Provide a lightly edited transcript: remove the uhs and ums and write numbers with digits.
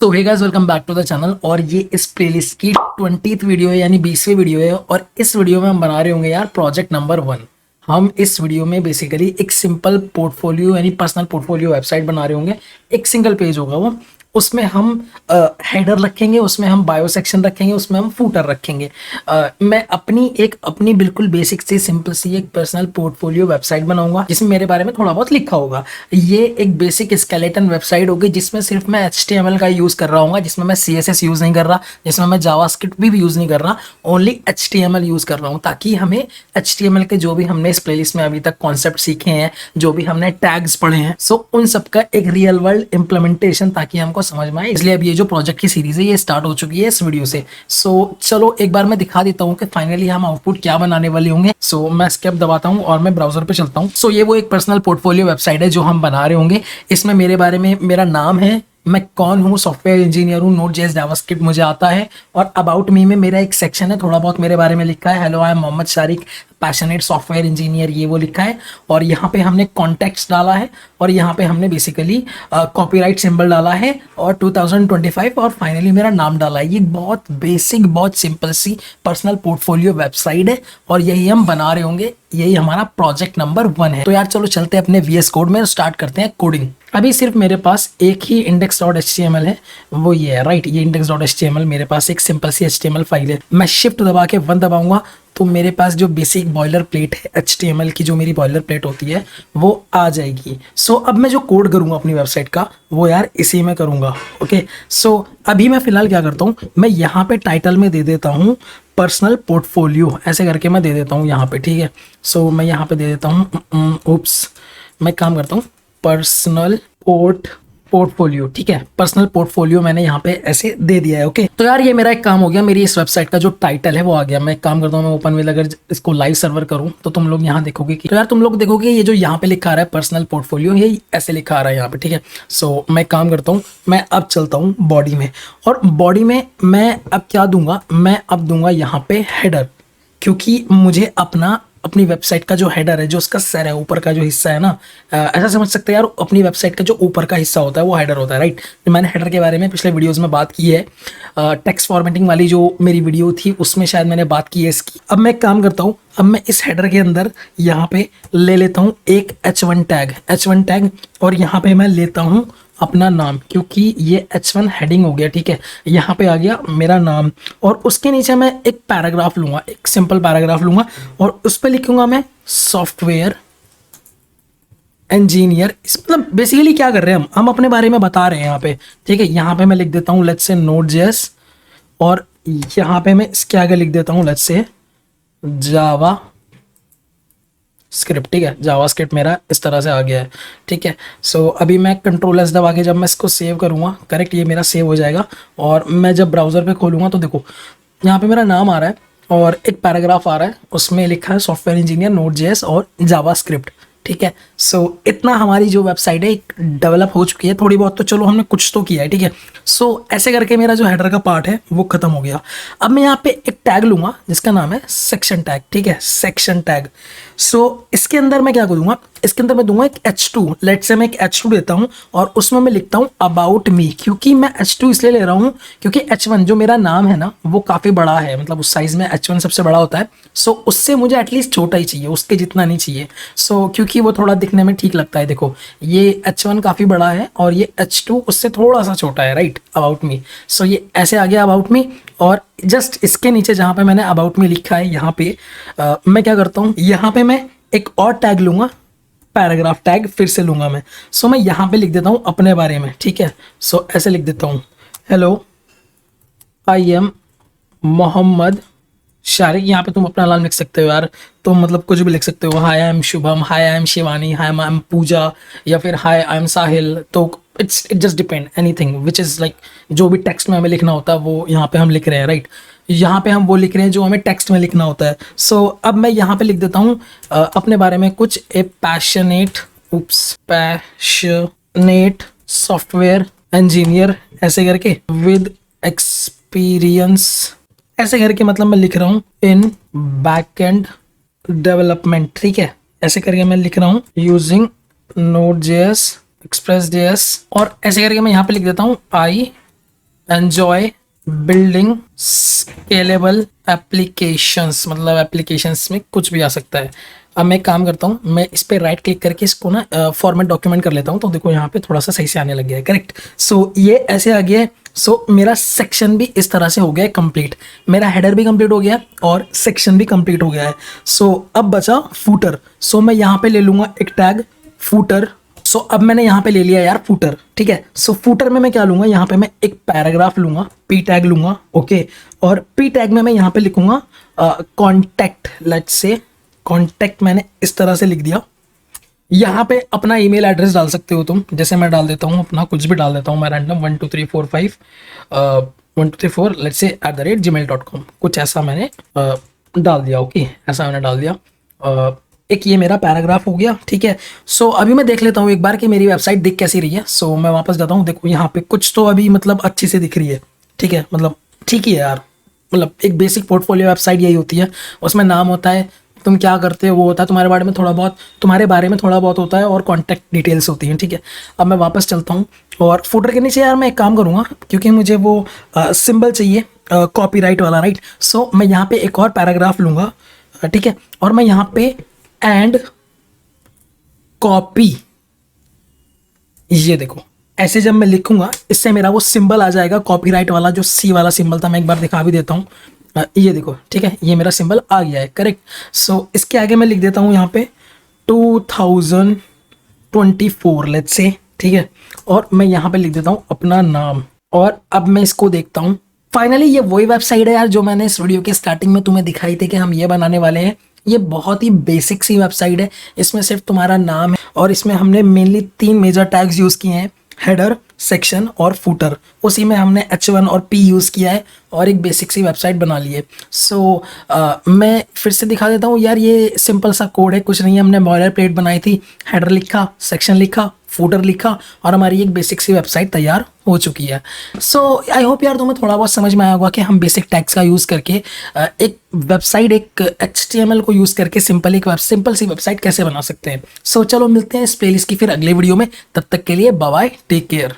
तो hey guys, welcome back to the channel. और ये इस प्लेलिस्ट की 20th वीडियो है, यानी 20वीं वीडियो है। और इस वीडियो में हम बना रहे होंगे यार प्रोजेक्ट नंबर 1। हम इस वीडियो में बेसिकली एक सिंपल पोर्टफोलियो यानी पर्सनल पोर्टफोलियो वेबसाइट बना रहे होंगे। एक सिंगल पेज होगा वो। उसमें हम हेडर रखेंगे, उसमें हम बायो सेक्शन रखेंगे, उसमें हम फूटर रखेंगे। मैं अपनी बिल्कुल बेसिक सी सिंपल सी एक पर्सनल पोर्टफोलियो वेबसाइट बनाऊंगा जिसमें मेरे बारे में थोड़ा बहुत लिखा होगा। ये एक बेसिक स्केलेटन वेबसाइट होगी जिसमें सिर्फ मैं HTML का यूज़ कर रहा हूँ, जिसमें मैं CSS यूज़ नहीं कर रहा, जिसमें मैं जावास्क्रिप्ट भी यूज़ नहीं कर रहा, ओनली HTML यूज़ कर रहा हूँ, ताकि हमें HTML के जो भी हमने इस प्लेलिस्ट में अभी तक कॉन्सेप्ट सीखे हैं, जो भी हमने टैग्स पढ़े हैं, सो उन सब का एक रियल वर्ल्ड इंप्लीमेंटेशन ताकि हमको समझ में आए। इसलिए अब ये जो प्रोजेक्ट की सीरीज है ये स्टार्ट हो चुकी है इस वीडियो से। सो चलो एक बार मैं दिखा देता हूँ कि फाइनली हम आउटपुट क्या बनाने वाले होंगे। सो मैं स्केप दबाता हूँ और मैं ब्राउजर पे चलता हूँ। सो ये वो एक पर्सनल पोर्टफोलियो वेबसाइट है जो हम बना रहे होंगे। इसमें मेरे बारे में, मेरा नाम है, मैं कौन हूँ, सॉफ्टवेयर इंजीनियर हूँ, Node.js जावास्क्रिप्ट मुझे आता है। और अबाउट मी में मेरा एक सेक्शन है, थोड़ा बहुत मेरे बारे में लिखा है। Hello, I am Mohammad Sharik, passionate software engineer, ये वो लिखा है। और यहाँ पे हमने कॉन्टेक्स्ट डाला है, और यहाँ पे हमने बेसिकली कॉपीराइट सिंबल डाला है, और 2025, और फाइनली मेरा नाम डाला है। ये बहुत बेसिक, बहुत सिंपल सी पर्सनल पोर्टफोलियो वेबसाइट है, और यही हम बना रहे होंगे। यही हमारा प्रोजेक्ट नंबर 1 है। तो यार चलो चलते हैं अपने VS कोड में, स्टार्ट करते हैं कोडिंग। अभी सिर्फ मेरे पास एक ही index.html है, वो ये है, राइट। ये index.html मेरे पास एक सिंपल सी HTML फाइल है। मैं शिफ्ट दबा के 1 दबाऊंगा तो मेरे पास जो बेसिक बॉयलर प्लेट है HTML की, जो मेरी बॉयलर प्लेट होती है, वो आ जाएगी। सो अब मैं जो कोड करूंगा अपनी वेबसाइट का, वो यार इसी में करूंगा। ओके, सो अभी मैं फिलहाल क्या करता हूँ, मैं यहाँ पे टाइटल में दे देता हूँ पर्सनल पोर्टफोलियो, ऐसे करके मैं दे देता हूँ यहाँ पे, ठीक है। सो मैं यहाँ पे दे देता हूँ उप्स, मैं काम करता हूँ पर्सनल पोर्टफोलियो, ठीक है। पर्सनल पोर्टफोलियो मैंने यहाँ पे ऐसे दे दिया है। ओके, तो यार ये मेरा एक काम हो गया। मेरी इस वेबसाइट का जो टाइटल है वो आ गया। मैं एक काम करता हूँ, मैं ओपन में अगर इसको लाइव सर्वर करूँ तो तुम लोग यहाँ देखोगे कि, तो यार तुम लोग देखोगे ये जो यहाँ पे लिखा आ रहा है पर्सनल पोर्टफोलियो, ये ऐसे लिखा आ रहा है यहाँ पे, ठीक है। सो मैं काम करता हूँ, मैं अब चलता हूँ बॉडी में, और बॉडी में मैं अब क्या दूंगा, मैं अब दूंगा यहाँ पे हेडर, क्योंकि मुझे अपनी वेबसाइट का जो हेडर है, जो उसका सर है, ऊपर का जो हिस्सा है ना, ऐसा समझ सकते हैं यार, अपनी वेबसाइट का जो ऊपर का हिस्सा होता है वो हेडर होता है, राइट। मैंने हेडर के बारे में पिछले वीडियोस में बात की है। टेक्स्ट फॉर्मेटिंग वाली जो मेरी वीडियो थी उसमें शायद मैंने बात की है इसकी। अब मैं काम करता हूँ, अब मैं इस हेडर के अंदर यहाँ पे ले लेता हूँ एक H1 टैग, और यहाँ पे मैं लेता हूँ अपना नाम, क्योंकि ये H1 हेडिंग हो गया, ठीक है। यहाँ पे आ गया मेरा नाम, और उसके नीचे मैं एक पैराग्राफ लूंगा, एक सिंपल पैराग्राफ लूंगा, और उस पर लिखूंगा मैं सॉफ्टवेयर इंजीनियर। मतलब बेसिकली क्या कर रहे हैं हम अपने बारे में बता रहे हैं यहाँ पे, ठीक है। यहाँ पे मैं लिख देता हूँ लेट्स से Node.js, और यहाँ पे मैं इसके आगे लिख देता हूँ लेट्स से जावा स्क्रिप्ट, ठीक है। जावास्क्रिप्ट मेरा इस तरह से आ गया है, ठीक है। सो अभी मैं Ctrl+S दबा के जब मैं इसको सेव करूँगा, करेक्ट, ये मेरा सेव हो जाएगा। और मैं जब ब्राउज़र पे खोलूँगा तो देखो यहाँ पे मेरा नाम आ रहा है, और एक पैराग्राफ आ रहा है, उसमें लिखा है सॉफ्टवेयर इंजीनियर Node.js और जावास्क्रिप्ट, ठीक है। सो इतना हमारी जो वेबसाइट है डेवलप हो चुकी है। थोड़ी बहुत तो चलो हमने कुछ तो किया है, ठीक है। सो ऐसे करके मेरा जो हेडर का पार्ट है वो खत्म हो गया। अब मैं यहाँ पे एक टैग लूंगा जिसका नाम है सेक्शन टैग, ठीक है, सेक्शन टैग। सो इसके अंदर मैं क्या करूँगा, इसके अंदर मैं दूंगा एक H2, लेट से मैं एक H2 देता हूँ, और उसमें मैं लिखता हूँ अबाउट मी। क्योंकि मैं H2 इसलिए ले रहा हूँ क्योंकि H1 जो मेरा नाम है ना वो काफ़ी बड़ा है, मतलब उस साइज़ में H1 सबसे बड़ा होता है। सो उससे मुझे एटलीस्ट छोटा ही चाहिए, उसके जितना नहीं चाहिए। सो क्योंकि वो थोड़ा दिखने में ठीक लगता है। देखो ये H1 काफ़ी बड़ा है, और ये H2 उससे थोड़ा सा छोटा है, राइट, अबाउट मी। सो ये ऐसे आ गया अबाउट मी, और जस्ट इसके नीचे जहाँ पे मैंने अबाउट मी लिखा है, यहाँ पे मैं क्या करता हूँ, यहाँ पे मैं एक और टैग लूँगा, पैराग्राफ टैग फिर से लूँगा मैं। सो मैं यहाँ पे लिख देता हूँ अपने बारे में, ठीक है। सो ऐसे लिख देता हूँ, hello I am Mohammad Sharik. यहाँ पे तुम अपना नाम लिख सकते हो यार, तो मतलब कुछ भी लिख सकते हो। Hi I am Shubham, hi I am Shivani, hi I am Pooja, या फिर हाय आई एम साहिल। तो it just depend, anything which is like, जो भी टेक्स्ट में हमें लिखना होता है वो यहाँ पे हम लिख रहे हैं, राइट। यहाँ पे हम वो लिख रहे हैं जो हमें टेक्स्ट में लिखना होता है। सो अब मैं यहाँ पे लिख देता हूँ अपने बारे में कुछ, ए पैशनेट सॉफ्टवेयर इंजीनियर, ऐसे करके, विद एक्सपीरियंस, ऐसे करके, मतलब मैं लिख रहा हूँ इन बैकएंड डेवलपमेंट, ठीक है। ऐसे करके मैं लिख रहा हूँ यूजिंग Node.js, Express.js, और ऐसे करके मैं यहाँ पे लिख देता हूँ I enjoy building scalable applications, मतलब एप्लीकेशंस में कुछ भी आ सकता है। अब मैं एक काम करता हूँ, मैं इस पर राइट क्लिक करके इसको ना फॉर्मेट डॉक्यूमेंट कर लेता हूँ, तो देखो यहाँ पे थोड़ा सा सही से आने लग गया है। करेक्ट। सो ये ऐसे आ गया है। सो मेरा सेक्शन भी इस तरह से हो गया है कंप्लीट, मेरा हेडर भी कंप्लीट हो गया है और सेक्शन भी कंप्लीट हो गया है। सो अब बचा फूटर। सो मैं यहाँ पे ले लूँगा एक टैग फूटर। सो अब मैंने यहाँ पे ले लिया यार फूटर, ठीक है। सो फूटर में मैं क्या लूंगा, यहाँ पे मैं एक पैराग्राफ लूंगा, पी टैग लूंगा, ओके। और पी टैग में मैं यहाँ पे लिखूंगा कॉन्टैक्ट, लेट्स से कॉन्टैक्ट मैंने इस तरह से लिख दिया। यहाँ पे अपना ईमेल एड्रेस डाल सकते हो तुम, जैसे मैं डाल देता हूँ अपना, कुछ भी डाल देता हूँ मैं रैंडम 12345 लेट्स से @gmail.com, कुछ ऐसा मैंने डाल दिया, ओके, ऐसा मैंने डाल दिया। एक ये मेरा पैराग्राफ हो गया, ठीक है। सो अभी मैं देख लेता हूँ एक बार कि मेरी वेबसाइट दिख कैसी रही है। सो मैं वापस जाता हूँ, देखो यहाँ पे कुछ तो अभी मतलब अच्छी से दिख रही है, ठीक है, मतलब ठीक ही है यार। मतलब एक बेसिक पोर्टफोलियो वेबसाइट यही होती है, उसमें नाम होता है, तुम क्या करते हो वो होता है, तुम्हारे बारे में थोड़ा बहुत होता है और कॉन्टैक्ट डिटेल्स होती हैं, ठीक है। अब मैं वापस चलता हूँ और फुटर के नीचे यार मैं एक काम करूँगा, क्योंकि मुझे वो सिंबल चाहिए कॉपीराइट वाला, राइट। सो मैं यहाँ पे एक और पैराग्राफ लूँगा, ठीक है, और मैं यहाँ पे एंड कॉपी, ये देखो ऐसे जब मैं लिखूंगा इससे मेरा वो सिंबल आ जाएगा कॉपीराइट वाला, जो सी वाला सिंबल था, मैं एक बार दिखा भी देता हूँ। ये देखो, ठीक है, ये मेरा सिंबल आ गया है, करेक्ट। सो इसके आगे मैं लिख देता हूँ यहाँ पे 2024 लेट्स से, ठीक है, और मैं यहाँ पे लिख देता हूँ अपना नाम। और अब मैं इसको देखता हूँ, फाइनली ये वही वेबसाइट है यार जो मैंने इस वीडियो के स्टार्टिंग में तुम्हें दिखाई थी कि हम ये बनाने वाले हैं। ये बहुत ही बेसिक सी वेबसाइट है, इसमें सिर्फ तुम्हारा नाम है और इसमें हमने मेनली 3 मेजर टैग्स यूज़ किए हैं, हेडर, सेक्शन और फूटर। उसी में हमने H1 और P यूज़ किया है और एक बेसिक सी वेबसाइट बना ली है। सो मैं फिर से दिखा देता हूँ यार, ये सिंपल सा कोड है, कुछ नहीं है। हमने बॉयलर प्लेट बनाई थी, हेडर लिखा, सेक्शन लिखा, फूटर लिखा और हमारी एक बेसिक सी वेबसाइट तैयार हो चुकी है। सो आई होप यार तुम्हें थोड़ा बहुत समझ में आया होगा कि हम बेसिक टैग्स का यूज़ करके एक वेबसाइट, एक HTML को यूज़ करके सिंपल सी वेबसाइट कैसे बना सकते हैं। सो चलो मिलते हैं इस प्लेलिस्ट की फिर अगले वीडियो में, तब तक के लिए बाय बाय, टेक केयर।